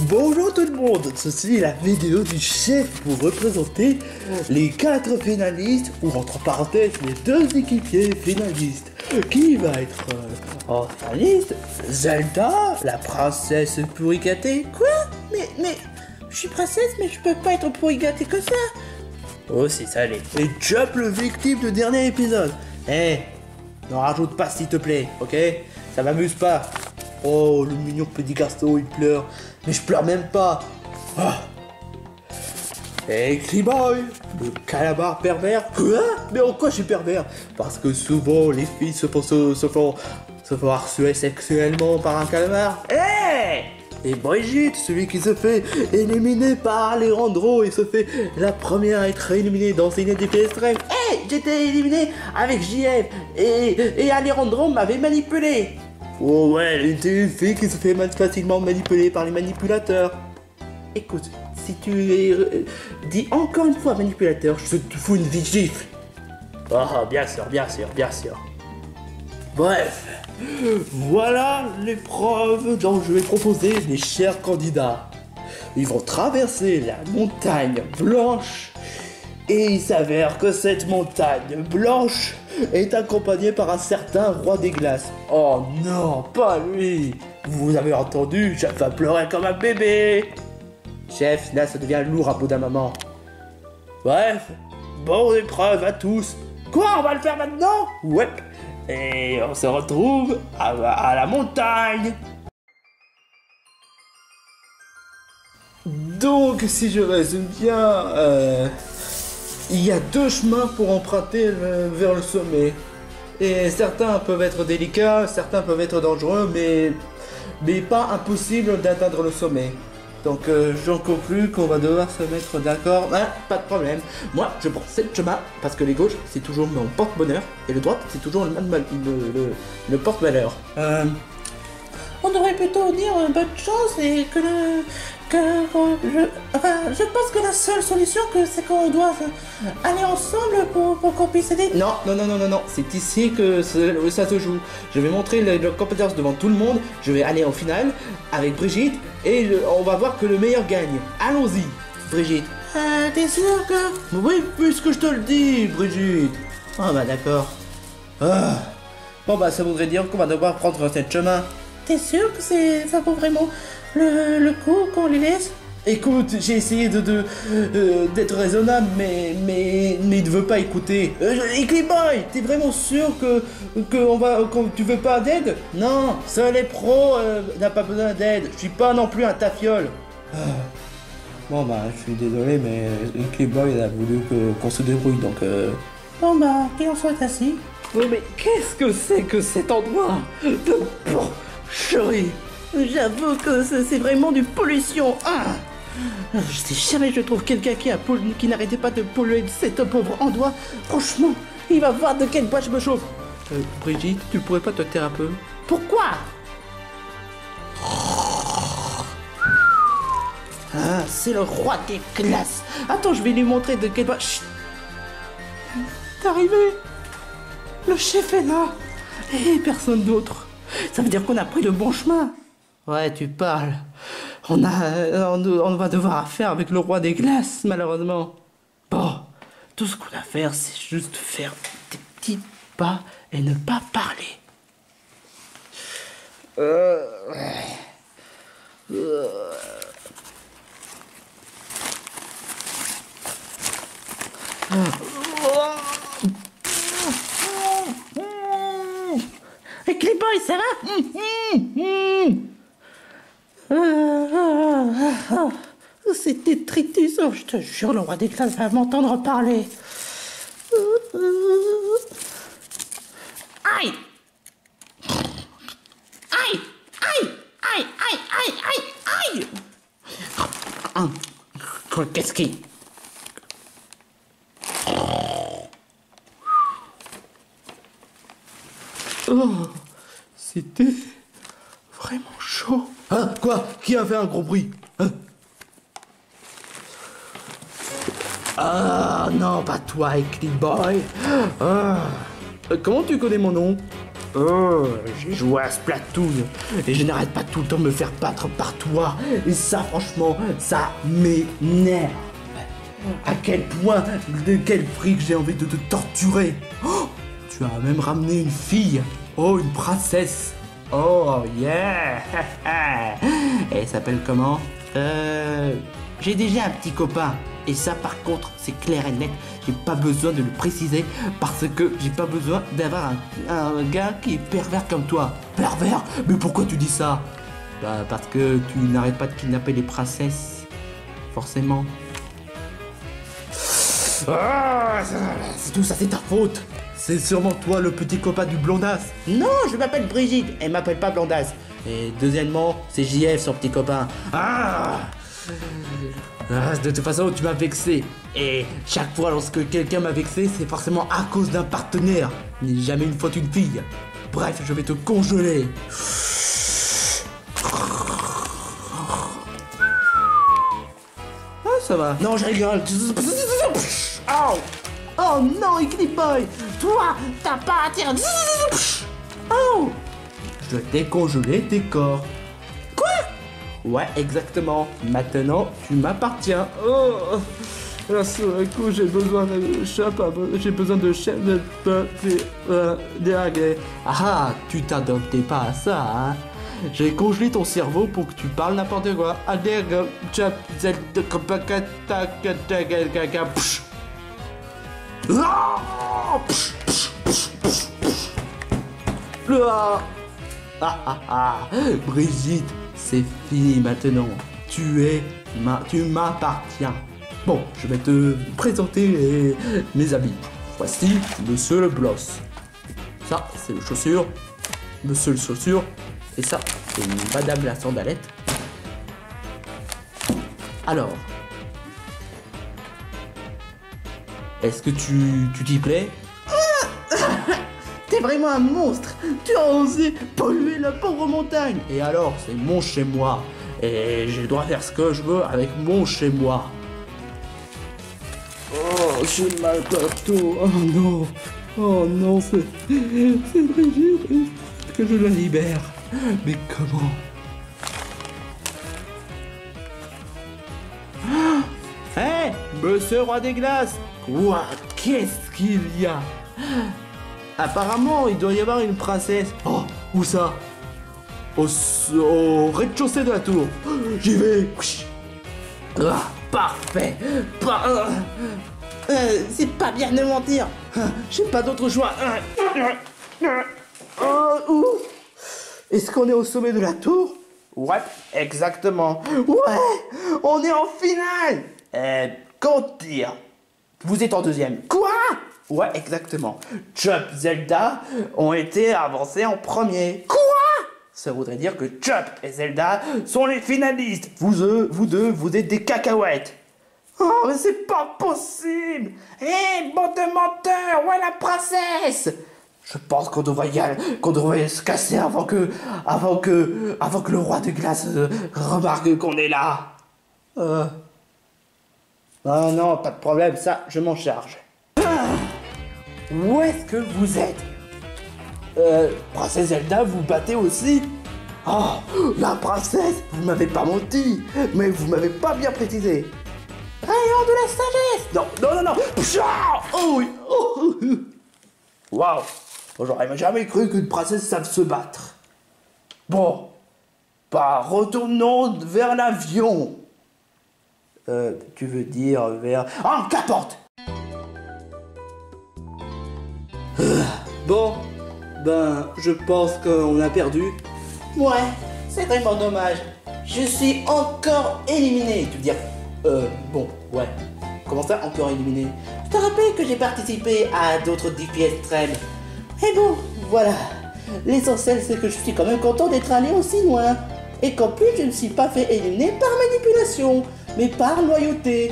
Bonjour tout le monde, ceci est la vidéo du chef pour représenter les 4 finalistes, ou entre parenthèses les 2 équipiers finalistes. Qui va être en finaliste? Zelda, la princesse pourri gâtée. Quoi? Mais, je suis princesse mais je peux pas être pourri gâtée que ça. Oh c'est salé. Et Chop le victime du dernier épisode. N'en rajoute pas s'il te plaît, ok? Ça m'amuse pas. Oh, le mignon petit garçon, il pleure. Mais je pleure même pas. Ah. Et Clee-Boy, le calamar pervers. Quoi? Mais en quoi je suis pervers? Parce que souvent, les filles se font harceler sexuellement par un calamar. Et Brigitte, celui qui se fait éliminer par Alejandro et se fait la première à être éliminée dans une équipe extrême. J'étais éliminé avec JF et Alejandro m'avait manipulé. Oh ouais, une fille qui se fait facilement manipuler par les manipulateurs. Écoute, si tu dis encore une fois manipulateur, je te fous une vie gifle. Oh, bien sûr. Bref, voilà l'épreuve dont je vais proposer mes chers candidats. Ils vont traverser la montagne blanche et il s'avère que cette montagne blanche est accompagné par un certain roi des glaces. Oh non, pas lui. Vous avez entendu, Chef va pleurer comme un bébé. Chef, là ça devient lourd à bout d'un moment. Bref, bonne épreuve à tous. Quoi, on va le faire maintenant? Ouais. Et on se retrouve à la montagne. Donc, si je résume bien, il y a 2 chemins pour emprunter vers le sommet. Et certains peuvent être délicats, certains peuvent être dangereux, mais pas impossible d'atteindre le sommet. Donc j'en conclus qu'on va devoir se mettre d'accord. Pas de problème. Moi, je prends 7 chemins, parce que les gauches, c'est toujours mon porte-bonheur, et le droite, c'est toujours le porte-malheur. On devrait plutôt dire bonne chance et que je pense que la seule solution c'est qu'on doit aller ensemble pour qu'on puisse aider. Non, c'est ici que ça se joue. Je vais montrer les compétences devant tout le monde, je vais aller en finale avec Brigitte et on va voir que le meilleur gagne. Allons-y, Brigitte. T'es sûr que... Oui, puisque je te le dis, Brigitte. Ah bah d'accord. Bon bah ça voudrait dire qu'on va devoir prendre 7 chemins. T'es sûr que ça vaut vraiment le coup qu'on les laisse? Écoute, j'ai essayé d'être raisonnable, mais il ne veut pas écouter. Et Clee-Boy, t'es vraiment sûr que tu veux pas d'aide? Non, seul les pros n'a pas besoin d'aide. Je suis pas non plus un tafiole. Bon bah, je suis désolé, mais Clee-Boy a voulu qu'on se débrouille, donc Bon bah, qu'il en soit ainsi. Oh, mais qu'est-ce que c'est que cet endroit de porcherie? J'avoue que c'est vraiment du pollution. Je sais jamais je trouve quelqu'un qui n'arrêtait pas de polluer cet pauvre endroit. Franchement, il va voir de quel bois je me chauffe. Brigitte, tu pourrais pas te taire un peu? Pourquoi? C'est le roi des glaces. Attends, je vais lui montrer de quel bois... Chut. T'es arrivé? Le chef est là. Et personne d'autre. Ça veut dire qu'on a pris le bon chemin. Ouais, tu parles. On va devoir faire avec le roi des glaces, malheureusement. Bon, tout ce qu'on a à faire, c'est juste faire des petits pas et ne pas parler. Et Clee-Boy, ça va? C'était détritus. Oh, je te jure, le roi des glaces va m'entendre parler. Aïe! Aïe! Aïe! Aïe! Aïe! Aïe! Aïe! Aïe! Qu'est-ce qui... Oh, c'était vraiment chaud. Quoi? Qui a fait un gros bruit? Non, pas toi, Clee-Boy. Comment tu connais mon nom? Oh, j'ai joué à Splatoon et je n'arrête pas tout le temps de me faire battre par toi. Et ça, franchement, ça m'énerve. À quel point, de quel prix que j'ai envie de te torturer. Oh, tu as même ramené une fille. Oh, une princesse. Oh, yeah. Elle s'appelle comment? J'ai déjà un petit copain. Et ça, par contre, c'est clair et net. J'ai pas besoin de le préciser parce que j'ai pas besoin d'avoir un gars qui est pervers comme toi. Pervers? Mais pourquoi tu dis ça? Bah, parce que tu n'arrêtes pas de kidnapper les princesses. Forcément. Ah, c'est tout ça, c'est ta faute. C'est sûrement toi le petit copain du blondasse. Non, je m'appelle Brigitte. Elle m'appelle pas blondasse. Et deuxièmement, c'est JF, son petit copain. De toute façon, tu m'as vexé. Et chaque fois lorsque quelqu'un m'a vexé, c'est forcément à cause d'un partenaire. Mais jamais une faute une fille. Bref, je vais te congeler. Ah, ça va. Non, je rigole. Oh, oh non, Ugly Boy. Toi, t'as pas intérêt. Oh, je t'ai congelé tes corps. Ouais, exactement. Maintenant, tu m'appartiens. Oh, d'un seul coup, j'ai besoin de j'ai besoin de chef de Ah, tu t'adoptais pas à ça, hein. J'ai congelé ton cerveau pour que tu parles n'importe quoi. Brigitte, c'est fini maintenant. Tu m'appartiens. Bon, je vais te présenter mes amis. Voici Monsieur le Bloss. Ça, c'est le chaussure. Monsieur le chaussure. Et ça, c'est Madame la sandalette. Alors, est-ce que tu t'y plais? T'es vraiment un monstre. Tu as osé polluer la pauvre montagne. Et alors, c'est mon chez-moi. Et je dois faire ce que je veux avec mon chez-moi. Oh, j'ai mal partout. Oh non. Oh non, c'est Brigitte. Que je la libère. Mais comment? Hé, Monsieur Roi des Glaces. Quoi? Qu'est-ce qu'il y a? Apparemment, il doit y avoir une princesse. Oh, où ça? Au rez-de-chaussée de la tour. J'y vais. Ah, parfait. C'est pas bien de mentir. J'ai pas d'autre choix. Est-ce qu'on est au sommet de la tour? Ouais, exactement. Ouais, on est en finale. Comment dire? Vous êtes en deuxième. Quoi? Ouais, exactement. Chop, Zelda ont été avancés en premier. Quoi? Ça voudrait dire que Chop et Zelda sont les finalistes. Vous deux, vous êtes des cacahuètes. Oh, mais c'est pas possible. Hé, bande de menteurs, où est la princesse? Je pense qu'on devrait se casser avant que le roi de glace remarque qu'on est là. Non, pas de problème, ça, je m'en charge. Où est-ce que vous êtes? Princesse Zelda, vous battez aussi? Oh, la princesse, vous m'avez pas menti, mais vous m'avez pas bien précisé. Rayon de la sagesse! Non. Oh oui. Waouh. J'aurais jamais cru qu'une princesse savent se battre. Bon. Bah, retournons vers l'avion. Tu veux dire vers... Ah, qu'importe. Bon, ben, je pense qu'on a perdu. Ouais, c'est vraiment dommage. Je suis encore éliminé. Tu veux dire, bon, ouais. Comment ça, encore éliminé? Je te rappelle que j'ai participé à d'autres défis extrêmes. Et bon, voilà. L'essentiel, c'est que je suis quand même content d'être allé aussi loin. Et qu'en plus, je ne me suis pas fait éliminer par manipulation, mais par loyauté.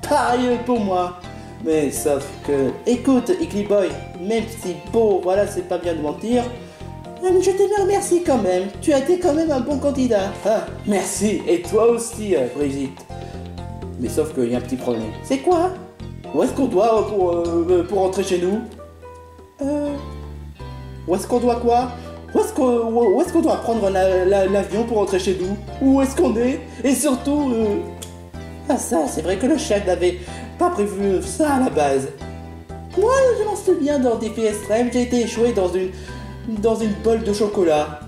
Pareil pour moi. Mais sauf que... Écoute, Ugly Boy, même si bon, voilà, c'est pas bien de mentir, je te remercie quand même. Tu as été quand même un bon candidat. Ah, merci. Et toi aussi, Brigitte. Mais sauf qu'il y a un petit problème. C'est quoi? Où est-ce qu'on doit pour rentrer chez nous? Où est-ce qu'on doit quoi? Où est-ce qu'on doit prendre l'avion pour rentrer chez nous? Où est-ce qu'on est? Et surtout... Ah ça, c'est vrai que le chef n'avait pas prévu ça à la base. Moi, je m'en souviens dans Défi Extrême, j'ai été échoué dans une bolle de chocolat.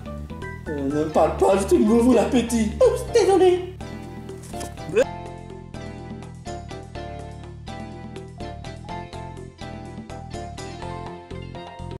Ne me parle pas, je te m'ouvre l'appétit. Oups, désolé.